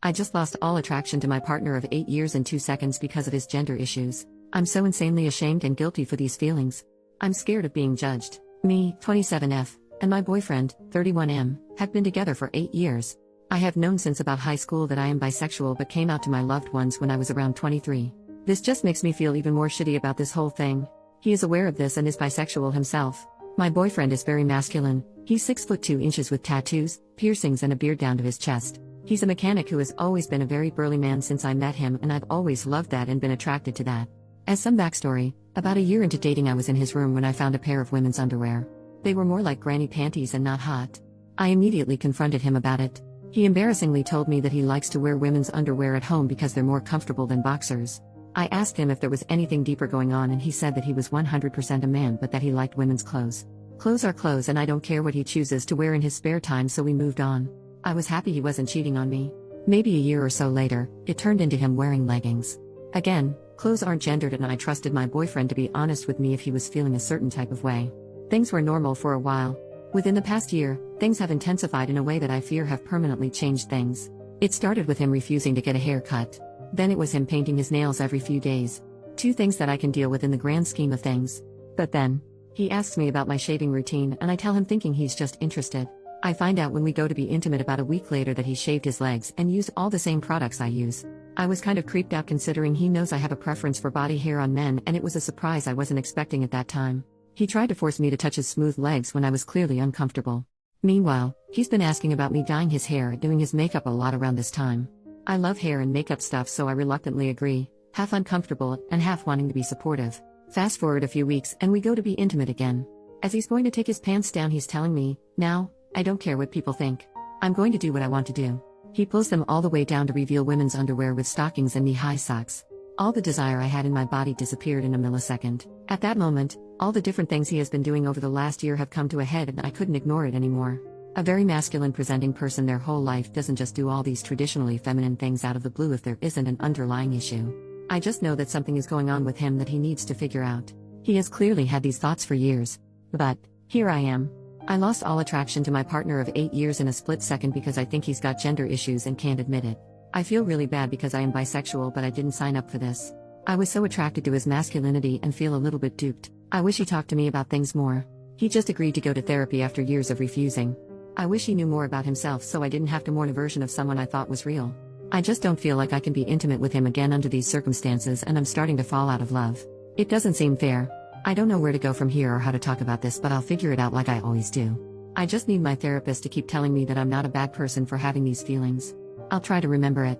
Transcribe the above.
I just lost all attraction to my partner of 8 years and 2 seconds because of his gender issues. I'm so insanely ashamed and guilty for these feelings. I'm scared of being judged. Me, 27F, and my boyfriend, 31M, have been together for 8 years. I have known since about high school that I am bisexual but came out to my loved ones when I was around 23. This just makes me feel even more shitty about this whole thing. He is aware of this and is bisexual himself. My boyfriend is very masculine. He's 6'2" with tattoos, piercings and a beard down to his chest. He's a mechanic who has always been a very burly man since I met him, and I've always loved that and been attracted to that. As some backstory, about a year into dating I was in his room when I found a pair of women's underwear. They were more like granny panties and not hot. I immediately confronted him about it. He embarrassingly told me that he likes to wear women's underwear at home because they're more comfortable than boxers. I asked him if there was anything deeper going on, and he said that he was 100% a man but that he liked women's clothes. Clothes are clothes and I don't care what he chooses to wear in his spare time, so we moved on. I was happy he wasn't cheating on me. Maybe a year or so later, it turned into him wearing leggings. Again, clothes aren't gendered, and I trusted my boyfriend to be honest with me if he was feeling a certain type of way. Things were normal for a while. Within the past year, things have intensified in a way that I fear have permanently changed things. It started with him refusing to get a haircut. Then it was him painting his nails every few days. 2 things that I can deal with in the grand scheme of things. But then, he asks me about my shaving routine and I tell him thinking he's just interested. I find out when we go to be intimate about a week later that he shaved his legs and used all the same products I use. I was kind of creeped out considering he knows I have a preference for body hair on men, and it was a surprise I wasn't expecting at that time. He tried to force me to touch his smooth legs when I was clearly uncomfortable. Meanwhile, he's been asking about me dyeing his hair and doing his makeup a lot around this time. I love hair and makeup stuff, so I reluctantly agree, half uncomfortable and half wanting to be supportive. Fast forward a few weeks and we go to be intimate again. As he's going to take his pants down, he's telling me, "Now, I don't care what people think. I'm going to do what I want to do." He pulls them all the way down to reveal women's underwear with stockings and knee-high socks. All the desire I had in my body disappeared in a millisecond. At that moment, all the different things he has been doing over the last year have come to a head and I couldn't ignore it anymore. A very masculine presenting person their whole life doesn't just do all these traditionally feminine things out of the blue if there isn't an underlying issue. I just know that something is going on with him that he needs to figure out. He has clearly had these thoughts for years. But, here I am. I lost all attraction to my partner of 8 years in a split second because I think he's got gender issues and can't admit it. I feel really bad because I am bisexual, but I didn't sign up for this. I was so attracted to his masculinity and feel a little bit duped. I wish he talked to me about things more. He just agreed to go to therapy after years of refusing. I wish he knew more about himself so I didn't have to mourn a version of someone I thought was real. I just don't feel like I can be intimate with him again under these circumstances, and I'm starting to fall out of love. It doesn't seem fair. I don't know where to go from here or how to talk about this, but I'll figure it out like I always do. I just need my therapist to keep telling me that I'm not a bad person for having these feelings. I'll try to remember it.